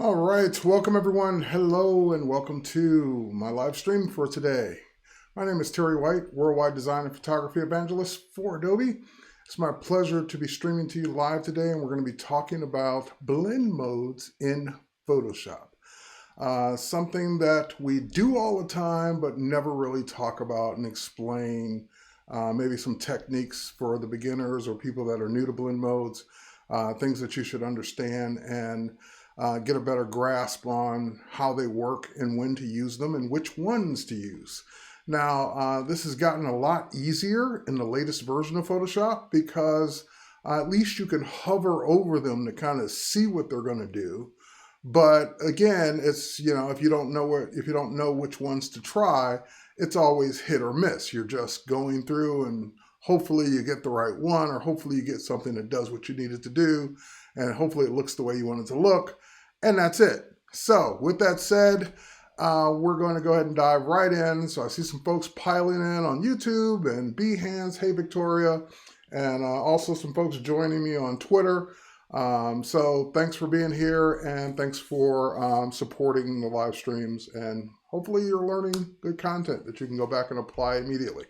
All right, welcome everyone. Hello and welcome to my live stream for today. My name is Terry White, Worldwide Design and Photography Evangelist for Adobe. It's my pleasure to be streaming to you live today, and we're going to be talking about blend modes in Photoshop. Something that we do all the time, but never really talk about and explain. Maybe some techniques for the beginners or people that are new to blend modes, things that you should understand and get a better grasp on how they work and when to use them and which ones to use. Now, this has gotten a lot easier in the latest version of Photoshop because at least you can hover over them to kind of see what they're going to do. But again, it's, if you don't know which ones to try, it's always hit or miss. You're just going through and hopefully you get the right one, or hopefully you get something that does what you need it to do, and hopefully it looks the way you want it to look, and that's it. So with that said, we're going to go ahead and dive right in. So I see some folks piling in on YouTube and Behance, hey Victoria, and also some folks joining me on Twitter. So thanks for being here, and thanks for supporting the live streams, and hopefully you're learning good content that you can go back and apply immediately.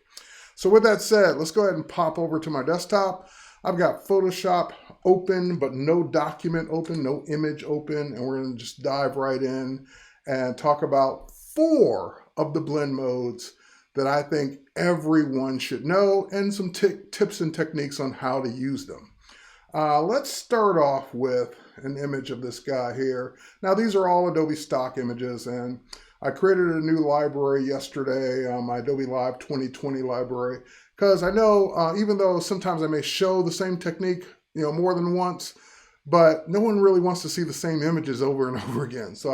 So with that said, let's go ahead and pop over to my desktop. I've got Photoshop open, but no document open, no image open, and we're going to just dive right in and talk about 4 of the blend modes that I think everyone should know, and some tips and techniques on how to use them. Let's start off with an image of this guy here. Now, these are all Adobe stock images, and I created a new library yesterday, my Adobe Live 2020 library, because I know even though sometimes I may show the same technique, more than once, but no one really wants to see the same images over and over again. So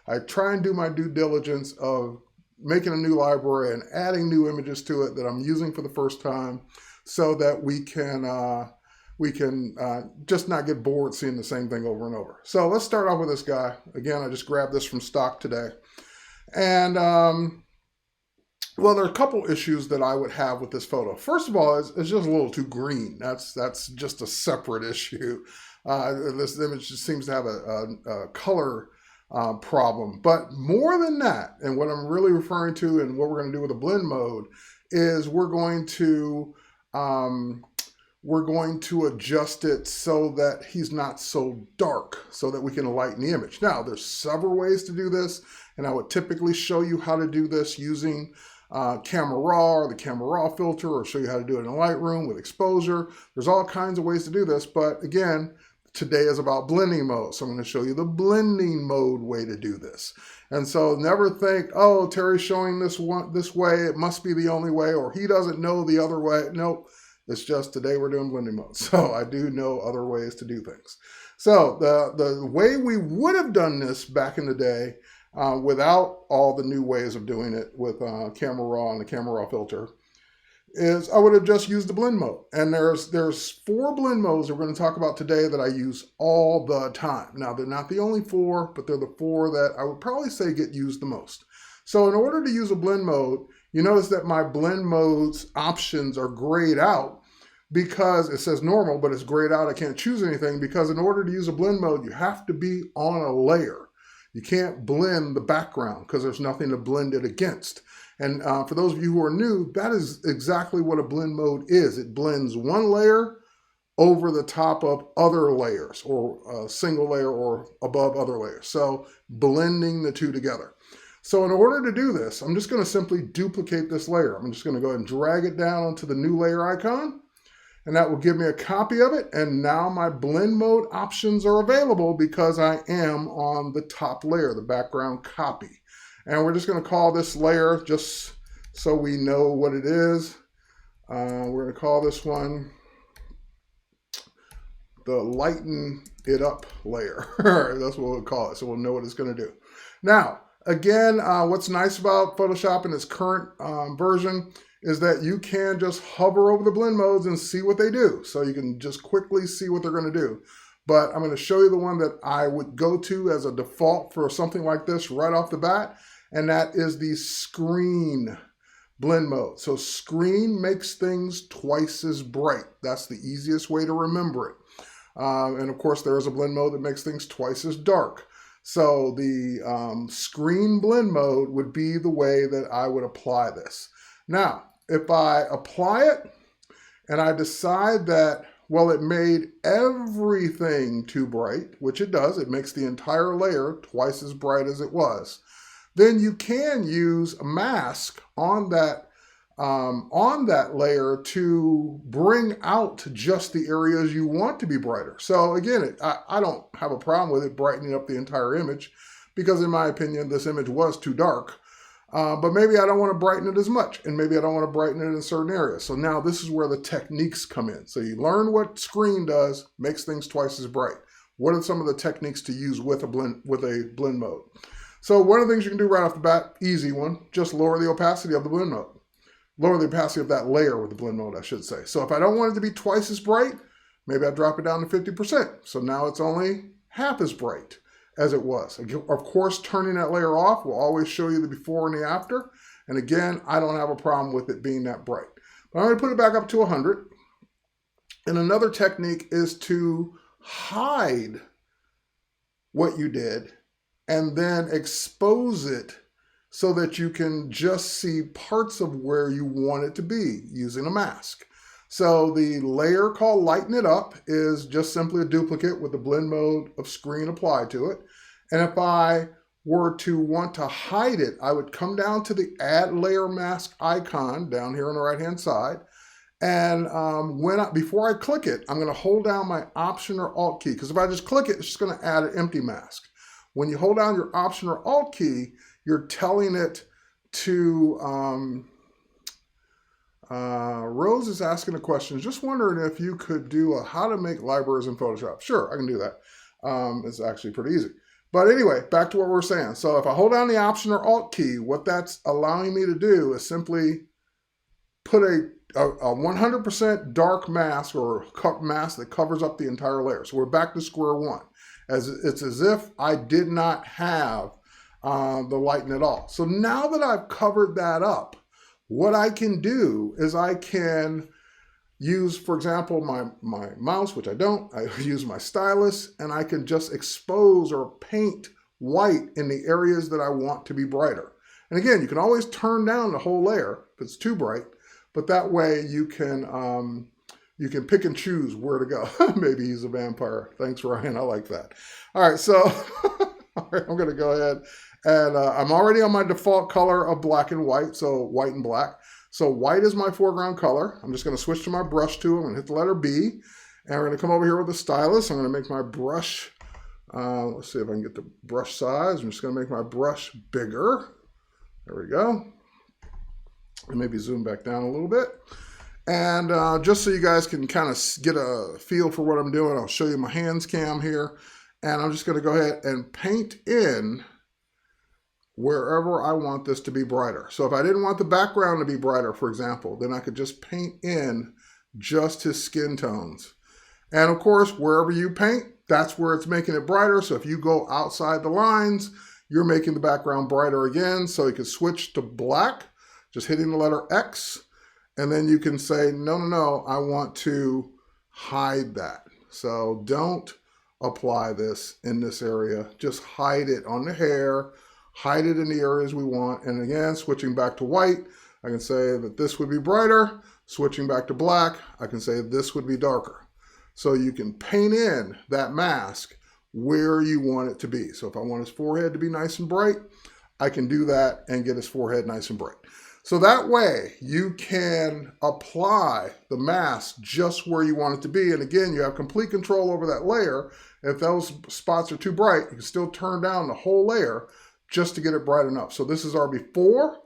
I try and do my due diligence of making a new library and adding new images to it that I'm using for the first time, so that we can just not get bored seeing the same thing over and over. So let's start off with this guy. Again, I just grabbed this from stock today. And well, there are a couple issues that I would have with this photo. First of all, it's just a little too green. That's just a separate issue. This image just seems to have a color problem. But more than that, and what I'm really referring to and what we're going to do with the blend mode is we're going to adjust it so that he's not so dark, so that we can lighten the image. Now, there's several ways to do this, and I would typically show you how to do this using Camera Raw or the Camera Raw filter, or show you how to do it in Lightroom with exposure. There's all kinds of ways to do this, but again, today is about blending mode, so I'm going to show you the blending mode way to do this. And so never think, oh, Terry's showing this way, it must be the only way, or he doesn't know the other way. Nope. It's just today we're doing blending mode. So I do know other ways to do things. So the way we would have done this back in the day, without all the new ways of doing it with Camera Raw and the Camera Raw filter, is I would have just used the blend mode. And there's 4 blend modes that we're going to talk about today that I use all the time. Now, they're not the only 4, but they're the 4 that I would probably say get used the most. So in order to use a blend mode, you notice that my blend modes options are grayed out, because it says normal, but it's grayed out. I can't choose anything, because in order to use a blend mode, you have to be on a layer. You can't blend the background because there's nothing to blend it against. And for those of you who are new, that is exactly what a blend mode is. It blends one layer over the top of other layers, or a single layer or above other layers. So blending the two together. So in order to do this, I'm just going to simply duplicate this layer. I'm just going to go ahead and drag it down onto the new layer icon, and that will give me a copy of it. And now my blend mode options are available because I am on the top layer, the background copy. And we're just going to call this layer, just so we know what it is. We're going to call this one the lighten it up layer. That's what we'll call it, so we'll know what it's going to do. Now, again, what's nice about Photoshop in its current version is that you can just hover over the blend modes and see what they do. So you can just quickly see what they're going to do. But I'm going to show you the one that I would go to as a default for something like this right off the bat, and that is the screen blend mode. So screen makes things twice as bright. That's the easiest way to remember it. And of course, there is a blend mode that makes things twice as dark. So the screen blend mode would be the way that I would apply this. Now, if I apply it and I decide that, well, it made everything too bright, which it does, it makes the entire layer twice as bright as it was, then you can use a mask on that layer to bring out just the areas you want to be brighter. So again, I don't have a problem with it brightening up the entire image, because in my opinion, this image was too dark. But maybe I don't want to brighten it as much, and maybe I don't want to brighten it in certain areas. So now this is where the techniques come in. So you learn what screen does, makes things twice as bright. What are some of the techniques to use with a blend mode? So one of the things you can do right off the bat, easy one, just lower the opacity of the blend mode. Lower the opacity of that layer with the blend mode, I should say. So if I don't want it to be twice as bright, maybe I drop it down to 50%. So now it's only half as bright as it was. Of course, turning that layer off will always show you the before and the after. And again, I don't have a problem with it being that bright. But I'm going to put it back up to 100. And another technique is to hide what you did and then expose it so that you can just see parts of where you want it to be using a mask. So the layer called Lighten It Up is just simply a duplicate with the blend mode of screen applied to it. And if I were to want to hide it, I would come down to the Add Layer Mask icon down here on the right-hand side. And before I click it, I'm going to hold down my Option or Alt key, because if I just click it, it's just going to add an empty mask. When you hold down your Option or Alt key, you're telling it to, Rose is asking a question, just wondering if you could do a how to make libraries in Photoshop. Sure, I can do that. It's actually pretty easy. But anyway, back to what we're saying. So if I hold down the Option or Alt key, what that's allowing me to do is simply put a 100% dark mask or mask that covers up the entire layer. So we're back to square one. It's as if I did not have the Lighten It All. So now that I've covered that up, what I can do is I can use, for example, my mouse, which I don't. I use my stylus, and I can just expose or paint white in the areas that I want to be brighter. And again, you can always turn down the whole layer if it's too bright, but that way you can pick and choose where to go. Maybe he's a vampire. Thanks, Ryan. I like that. All right, so all right, I'm going to go ahead. And I'm already on my default color of black and white, so white and black. So white is my foreground color. I'm just going to switch to my brush tool. I'm going to hit the letter B. And we're going to come over here with the stylus. I'm going to make my brush, let's see if I can get the brush size. I'm just going to make my brush bigger. There we go. And maybe zoom back down a little bit. And just so you guys can kind of get a feel for what I'm doing, I'll show you my hands cam here. And I'm just going to go ahead and paint in wherever I want this to be brighter. So if I didn't want the background to be brighter, for example, then I could just paint in just his skin tones. And of course, wherever you paint, that's where it's making it brighter. So if you go outside the lines, you're making the background brighter again. So you can switch to black, just hitting the letter X. And then you can say, no, I want to hide that. So don't apply this in this area. Just hide it on the hair, hide it in the areas we want. And again, switching back to white, I can say that this would be brighter. Switching back to black, I can say this would be darker. So you can paint in that mask where you want it to be. So if I want his forehead to be nice and bright, I can do that and get his forehead nice and bright. So that way you can apply the mask just where you want it to be. And again, you have complete control over that layer. If those spots are too bright, you can still turn down the whole layer just to get it bright enough. So this is our before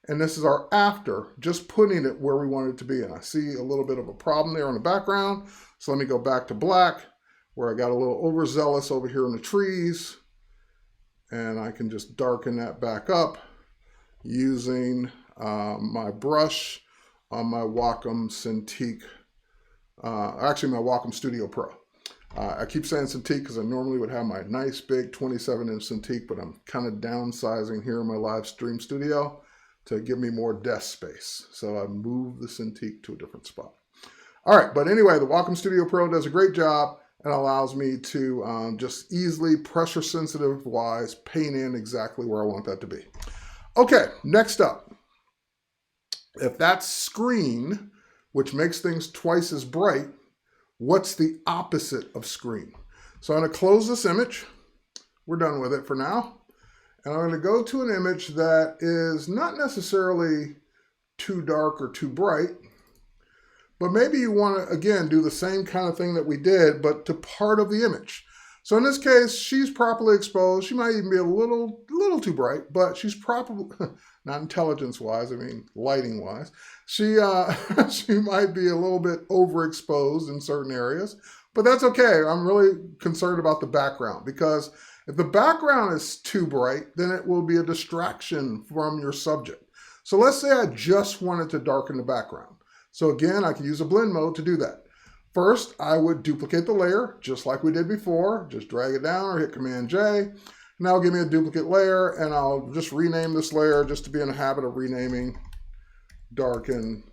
and this is our after, just putting it where we want it to be. And I see a little bit of a problem there in the background. So let me go back to black, where I got a little overzealous over here in the trees. And I can just darken that back up using my brush on my Wacom Cintiq, actually my Wacom Studio Pro. I keep saying Cintiq because I normally would have my nice big 27-inch Cintiq, but I'm kind of downsizing here in my live stream studio to give me more desk space. So I moved the Cintiq to a different spot. All right, but anyway, the Wacom Studio Pro does a great job. and allows me to just easily, pressure sensitive wise, paint in exactly where I want that to be. Okay, next up, if that's screen, which makes things twice as bright, what's the opposite of screen? So I'm going to close this image. We're done with it for now. And I'm going to go to an image that is not necessarily too dark or too bright, but maybe you want to, again, do the same kind of thing that we did, but to part of the image. So in this case, she's properly exposed. She might even be a little too bright, but she's probably, not intelligence-wise, I mean lighting-wise, she might be a little bit overexposed in certain areas, but that's okay. I'm really concerned about the background, because if the background is too bright, then it will be a distraction from your subject. So let's say I just wanted to darken the background. So again, I can use a blend mode to do that. First, I would duplicate the layer, just like we did before. Just drag it down or hit Command J. And that'll give me a duplicate layer, and I'll just rename this layer just to be in the habit of renaming, darken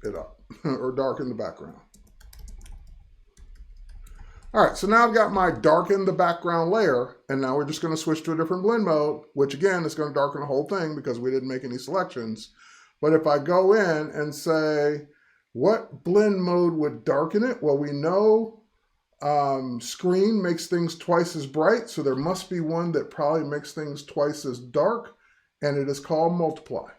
it up, or darken the background. All right, so now I've got my darken the background layer, and now we're just going to switch to a different blend mode, which again is going to darken the whole thing because we didn't make any selections. But if I go in and say, what blend mode would darken it? Well, we know screen makes things twice as bright, so there must be one that probably makes things twice as dark, and it is called multiply.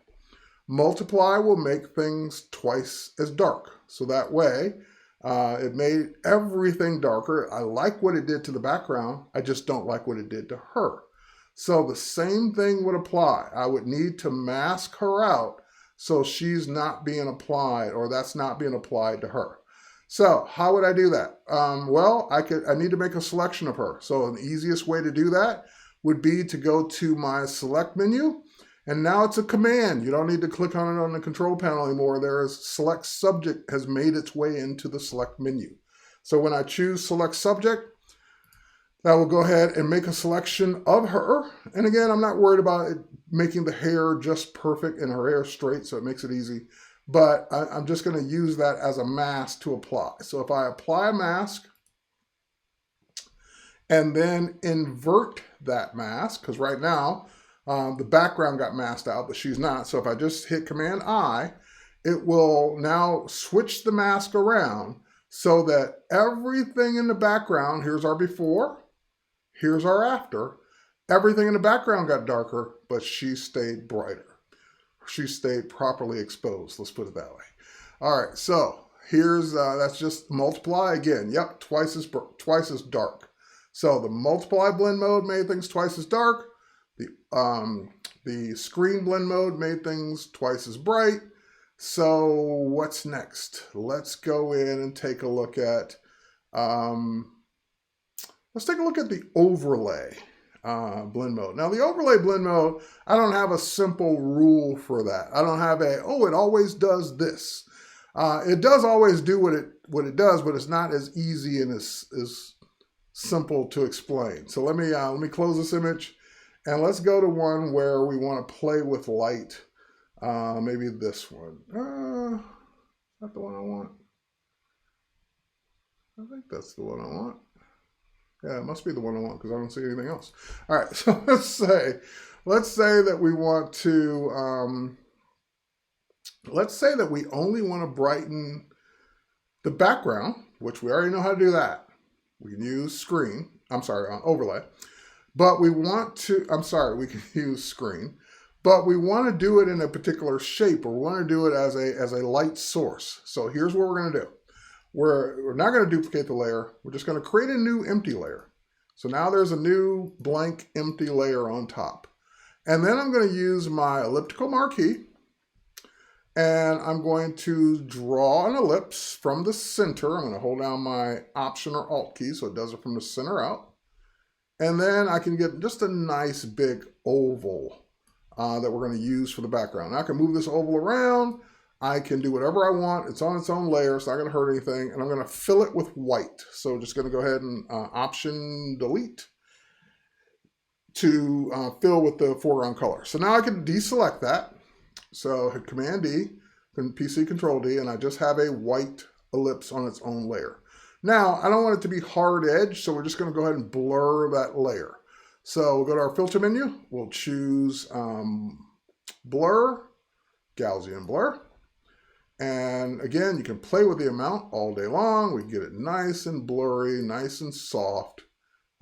Multiply will make things twice as dark. So that way, it made everything darker. I like what it did to the background. I just don't like what it did to her. So the same thing would apply. I would need to mask her out so she's not being applied, or that's not being applied to her. So how would I do that? Well, I need to make a selection of her. So the easiest way to do that would be to go to my select menu, and now it's a command. You don't need to click on it on the control panel anymore. There is select subject has made its way into the select menu. So when I choose select subject, that will go ahead and make a selection of her. And again, I'm not worried about it making the hair just perfect and her hair straight, so it makes it easy. But I'm just going to use that as a mask to apply. So if I apply a mask and then invert that mask, because right now the background got masked out, but she's not. So if I just hit Command I, it will now switch the mask around so that everything in the background, here's our before, here's our after, everything in the background got darker, but she stayed brighter. She stayed properly exposed, let's put it that way. All right, so here's, that's just multiply again. Yep, twice as dark. So the multiply blend mode made things twice as dark. The screen blend mode made things twice as bright. So what's next? Let's go in and take a look at, the overlay blend mode. Now the overlay blend mode, I don't have a simple rule for that. I don't have a, oh, it always does this. It does always do what it does, but it's not as easy and as simple to explain. So let me close this image, and let's go to one where we want to play with light. Maybe this one. Is that the one I want? I think that's the one I want. Yeah, it must be the one I want because I don't see anything else. All right, so let's say that we want to, let's say that we only want to brighten the background, which we already know how to do that. We can use screen, overlay, but we want to, we can use screen, but we want to do it in a particular shape, or we want to do it as a light source. So here's what we're going to do. We're not going to duplicate the layer. We're just going to create a new empty layer. So now there's a new blank empty layer on top. And then I'm going to use my elliptical marquee, and I'm going to draw an ellipse from the center. I'm going to hold down my Option or Alt key so it does it from the center out. And then I can get just a nice big oval that we're going to use for the background. Now I can move this oval around. I can do whatever I want. It's on its own layer. It's not going to hurt anything. And I'm going to fill it with white. So just going to go ahead and Option Delete to fill with the foreground color. So now I can deselect that. So hit Command D, PC Control D, and I just have a white ellipse on its own layer. Now, I don't want it to be hard edge, so we're just going to go ahead and blur that layer. So we'll go to our filter menu. We'll choose blur, Gaussian blur. And again, you can play with the amount all day long. We can get it nice and blurry, nice and soft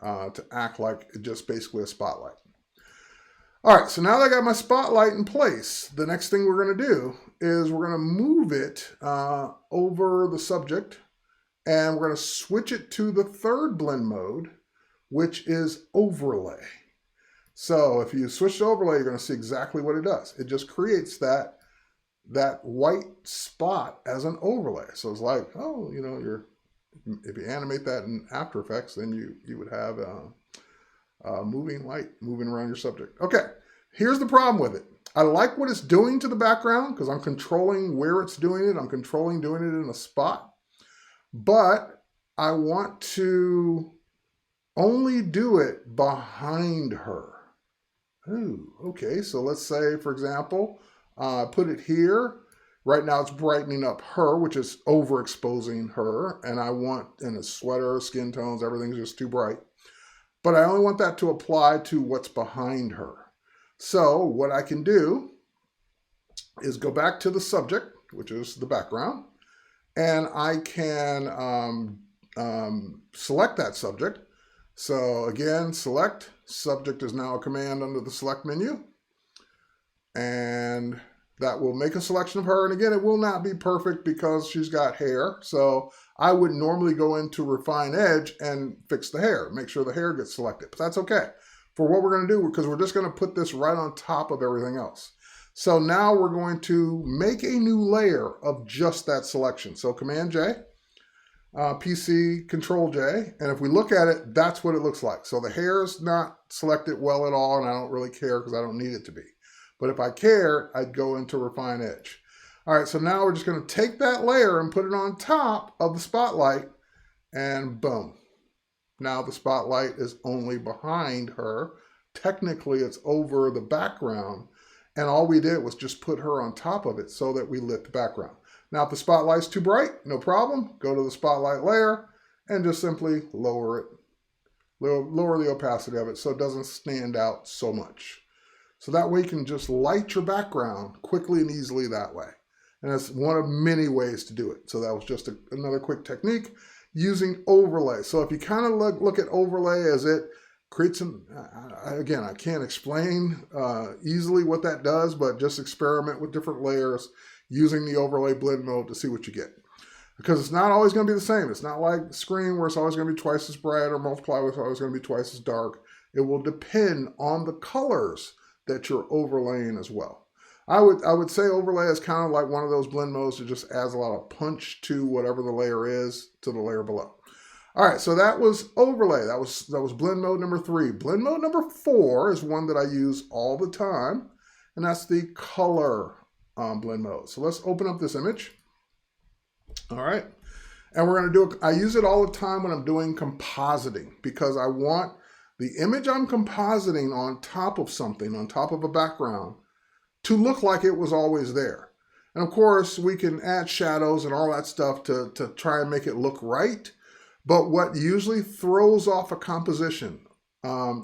to act like just basically a spotlight. All right, so now that I got my spotlight in place, the next thing we're going to do is we're going to move it over the subject, and we're going to switch it to the third blend mode, which is overlay. So if you switch to overlay, you're going to see exactly what it does. It just creates that white spot as an overlay. So it's like, oh, you know, if you animate that in After Effects, then you would have moving light moving around your subject. Okay, here's the problem with it. I like what it's doing to the background because I'm controlling where it's doing it. I'm controlling doing it in a spot. But I want to only do it behind her. Ooh, okay, so let's say, for example, put it here. Right now it's brightening up her, which is overexposing her. And I want, in a sweater, skin tones, everything's just too bright. But I only want that to apply to what's behind her. So what I can do is go back to the subject, which is the background, and I can select that subject. So again, select. Subject is now a command under the select menu. And that will make a selection of her. And again, it will not be perfect because she's got hair. So I would normally go into Refine Edge and fix the hair, make sure the hair gets selected. But that's okay for what we're going to do, because we're just going to put this right on top of everything else. So now we're going to make a new layer of just that selection. So Command J, PC Control J, and if we look at it, that's what it looks like. So the hair is not selected well at all, and I don't really care because I don't need it to be. But if I care, I'd go into Refine Edge. All right, so now we're just going to take that layer and put it on top of the spotlight, and boom. Now the spotlight is only behind her. Technically, it's over the background, and all we did was just put her on top of it so that we lit the background. Now, if the spotlight's too bright, no problem. Go to the spotlight layer and just simply lower it. Lower the opacity of it so it doesn't stand out so much. So that way you can just light your background quickly and easily that way. And that's one of many ways to do it. So that was just another quick technique using overlay. So if you kind of look at overlay as it creates some, again, I can't explain easily what that does, but just experiment with different layers using the overlay blend mode to see what you get. Because it's not always going to be the same. It's not like screen where it's always going to be twice as bright, or multiply where it's always going to be twice as dark. It will depend on the colors that you're overlaying as well. I would say overlay is kind of like one of those blend modes that just adds a lot of punch to whatever the layer is to the layer below. All right, so that was overlay. That was blend mode number 3. Blend mode number 4 is one that I use all the time, and that's the color blend mode. So let's open up this image. All right, and we're going to do I use it all the time when I'm doing compositing, because I want the image I'm compositing on top of something, on top of a background, to look like it was always there. And of course, we can add shadows and all that stuff to try and make it look right. But what usually throws off a composition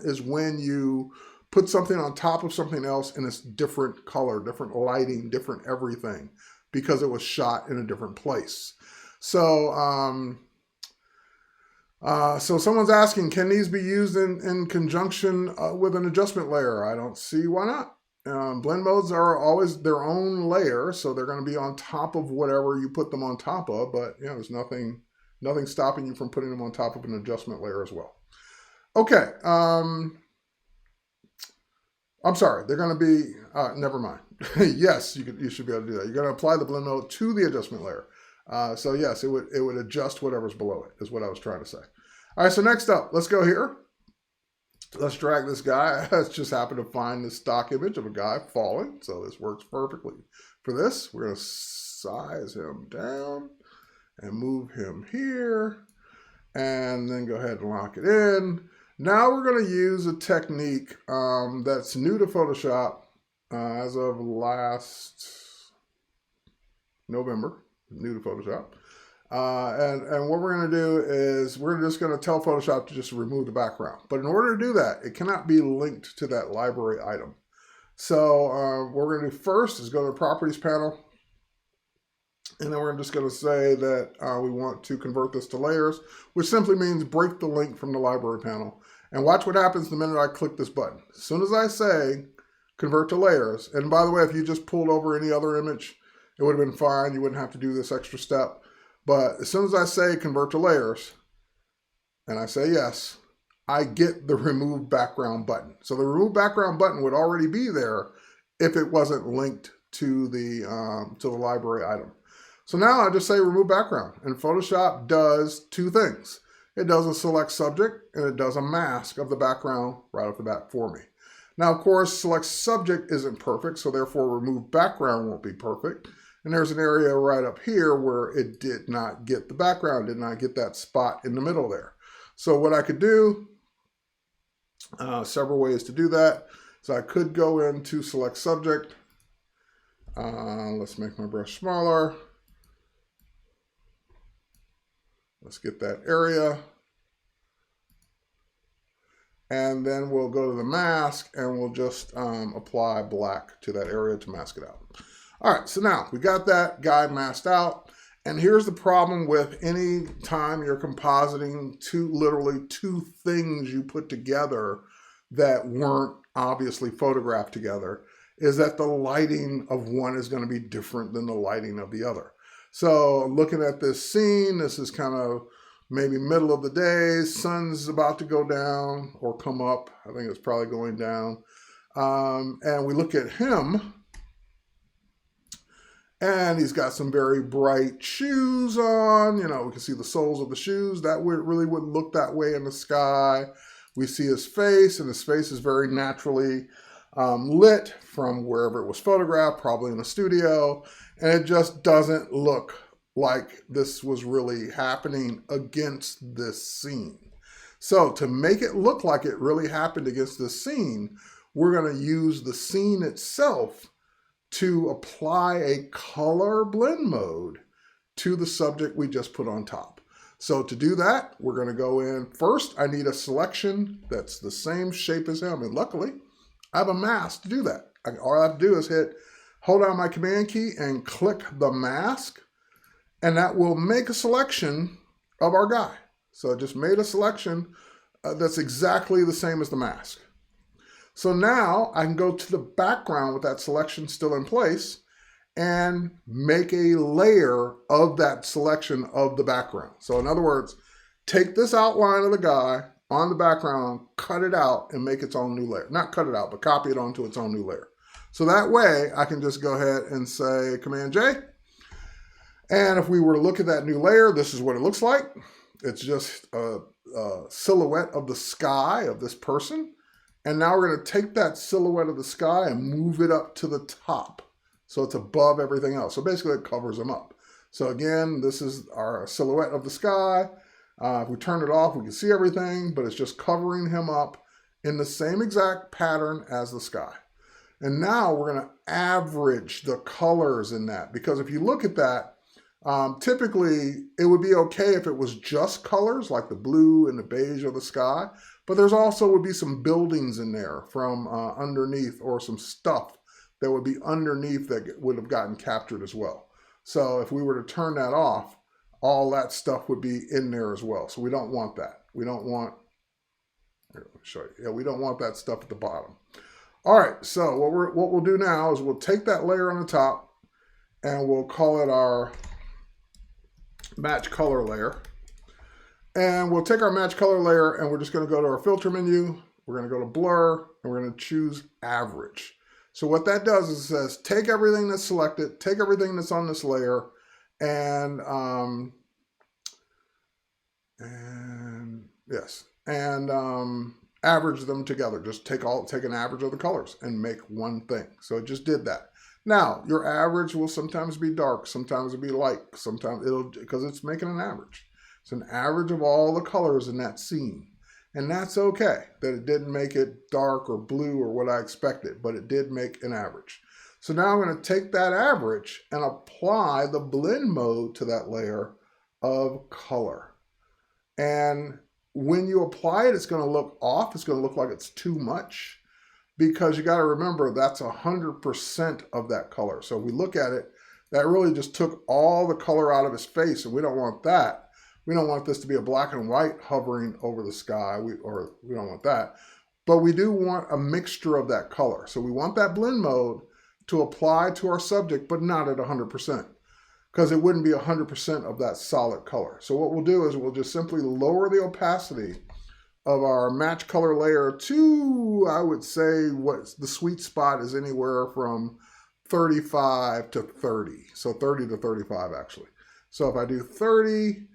is when you put something on top of something else and it's different color, different lighting, different everything, because it was shot in a different place. So, so someone's asking, can these be used in conjunction with an adjustment layer? I don't see why not. Blend modes are always their own layer, so they're going to be on top of whatever you put them on top of, but you know, there's nothing stopping you from putting them on top of an adjustment layer as well. Okay, I'm sorry, they're going to be, never mind. Yes, you should be able to do that. You're going to apply the blend mode to the adjustment layer. So yes, it would adjust whatever's below it, is what I was trying to say. All right, so next up, let's go here. Let's drag this guy. I just happened to find this stock image of a guy falling, so this works perfectly for this. We're going to size him down and move him here, and then go ahead and lock it in. Now we're going to use a technique that's new to Photoshop as of last November, new to Photoshop. And what we're going to do is we're just going to tell Photoshop to just remove the background. But in order to do that, it cannot be linked to that library item. So what we're going to do first is go to the Properties panel. And then we're just going to say that we want to convert this to layers, which simply means break the link from the library panel. And watch what happens the minute I click this button. As soon as I say convert to layers, and by the way, if you just pulled over any other image, it would have been fine. You wouldn't have to do this extra step. But as soon as I say convert to layers, and I say yes, I get the remove background button. So the remove background button would already be there if it wasn't linked to the library item. So now I just say remove background, and Photoshop does two things. It does a select subject, and it does a mask of the background right off the bat for me. Now, of course, select subject isn't perfect, so therefore remove background won't be perfect. And there's an area right up here where it did not get the background, did not get that spot in the middle there. So what I could do, several ways to do that. So I could go into select subject. Let's make my brush smaller. Let's get that area. And then we'll go to the mask and we'll just apply black to that area to mask it out. All right, so now we got that guy masked out. And here's the problem with any time you're compositing literally two things you put together that weren't obviously photographed together, is that the lighting of one is going to be different than the lighting of the other. So looking at this scene, this is kind of maybe middle of the day, sun's about to go down or come up. I think it's probably going down. And we look at him, and he's got some very bright shoes on. You know, we can see the soles of the shoes. That really wouldn't look that way in the sky. We see his face, and his face is very naturally lit from wherever it was photographed, probably in a studio. And it just doesn't look like this was really happening against this scene. So to make it look like it really happened against this scene, we're going to use the scene itself to apply a color blend mode to the subject we just put on top. So to do that, we're going to go in. First, I need a selection that's the same shape as him. And luckily, I have a mask to do that. All I have to do is hold down my command key and click the mask. And that will make a selection of our guy. So I just made a selection that's exactly the same as the mask. So now I can go to the background with that selection still in place and make a layer of that selection of the background. So in other words, take this outline of the guy on the background, cut it out, and make its own new layer. Not cut it out, but copy it onto its own new layer. So that way I can just go ahead and say Command J. And if we were to look at that new layer, this is what it looks like. It's just a silhouette of the sky of this person. And now we're going to take that silhouette of the sky and move it up to the top. So it's above everything else. So basically it covers them up. So again, this is our silhouette of the sky. If we turn it off, we can see everything, but it's just covering him up in the same exact pattern as the sky. And now we're going to average the colors in that, because if you look at that, typically it would be okay if it was just colors like the blue and the beige of the sky, but there's also would be some buildings in there from underneath, or some stuff that would be underneath that would have gotten captured as well. So if we were to turn that off, all that stuff would be in there as well. So we don't want that. We don't want, here, let me show you. Yeah, we don't want that stuff at the bottom. All right, so what we'll do now is we'll take that layer on the top and we'll call it our match color layer. And we'll take our match color layer and we're just going to go to our filter menu. We're going to go to blur and we're going to choose average. So what that does is it says take everything that's selected, take everything that's on this layer, and average them together. Just take an average of the colors and make one thing. So it just did that. Now your average will sometimes be dark, sometimes it'll be light, sometimes because it's making an average. It's an average of all the colors in that scene. And that's okay that it didn't make it dark or blue or what I expected, but it did make an average. So now I'm going to take that average and apply the blend mode to that layer of color. And when you apply it, it's going to look off. It's going to look like it's too much, because you got to remember that's 100% of that color. So if we look at it, that really just took all the color out of his face, and we don't want that. We don't want this to be a black and white hovering over the sky, we don't want that. But we do want a mixture of that color. So we want that blend mode to apply to our subject, but not at 100%, because it wouldn't be 100% of that solid color. So what we'll do is we'll just simply lower the opacity of our match color layer to, I would say, what the sweet spot is anywhere from 35 to 30. So 30 to 35 actually. So if I do 30,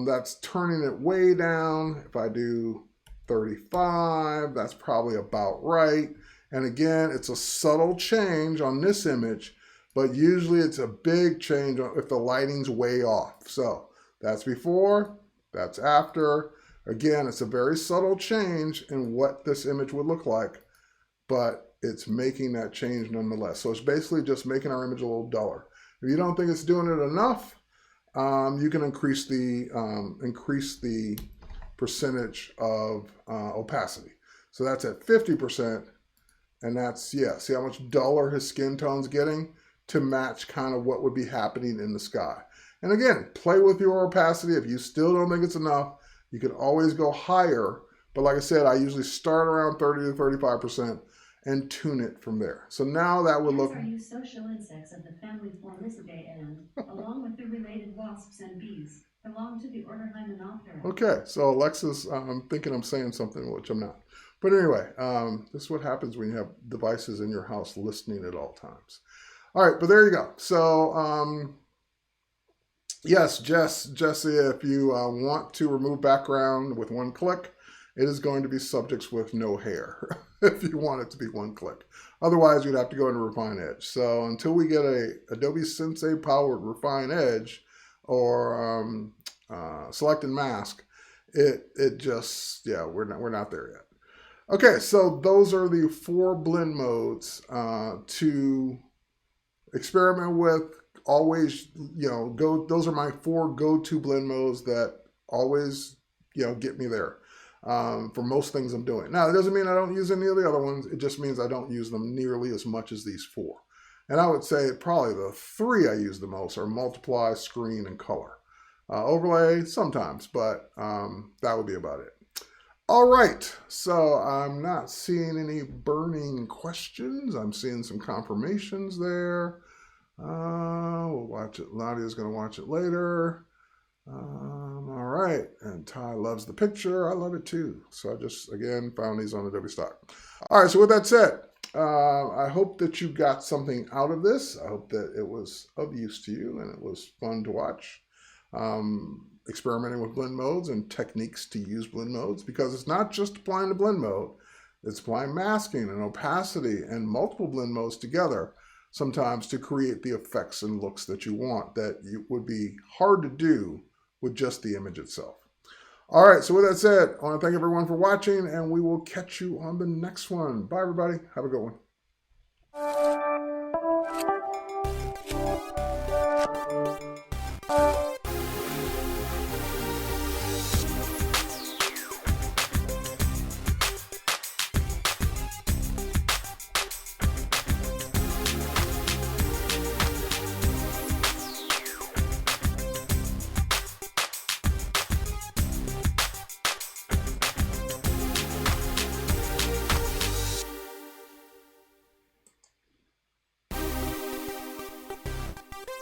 that's turning it way down. If I do 35, that's probably about right. And again, it's a subtle change on this image, but usually it's a big change if the lighting's way off. So that's before, that's after. Again, it's a very subtle change in what this image would look like, but it's making that change nonetheless. So it's basically just making our image a little duller. If you don't think it's doing it enough, you can increase the percentage of opacity. So that's at 50%, and that's, yeah, see how much duller his skin tone's getting to match kind of what would be happening in the sky. And again, play with your opacity. If you still don't think it's enough, you can always go higher. But like I said, I usually start around 30 to 35% and tune it from there. So now that would look... Ants are used social insects of the family Formicidae and, along with the related wasps and bees, belong to the order Hymenoptera. Okay, so Alexa's thinking I'm saying something, which I'm not. But anyway, this is what happens when you have devices in your house listening at all times. All right, but there you go. So, yes, Jesse, if you want to remove background with one click, it is going to be subjects with no hair if you want it to be one click. Otherwise, you'd have to go into Refine Edge. So until we get a Adobe Sensei powered Refine Edge or Select and Mask, it just, yeah, we're not there yet. Okay, so those are the 4 blend modes to experiment with. Always, those are my 4 go-to blend modes that always, get me there for most things I'm doing. Now, it doesn't mean I don't use any of the other ones. It just means I don't use them nearly as much as these 4. And I would say probably the 3 I use the most are multiply, screen, and color. Overlay sometimes, but that would be about it. All right, so I'm not seeing any burning questions. I'm seeing some confirmations there. We'll watch it. Nadia's going to watch it later. All right, and Ty loves the picture. I love it too. So I just, again, found these on Adobe Stock. All right, so with that said, I hope that you got something out of this. I hope that it was of use to you and it was fun to watch. Experimenting with blend modes and techniques to use blend modes, because it's not just applying the blend mode, it's applying masking and opacity and multiple blend modes together sometimes to create the effects and looks that you want that would be hard to do with just the image itself. All right, so with that said, I want to thank everyone for watching, and we will catch you on the next one. Bye, everybody. Have a good one.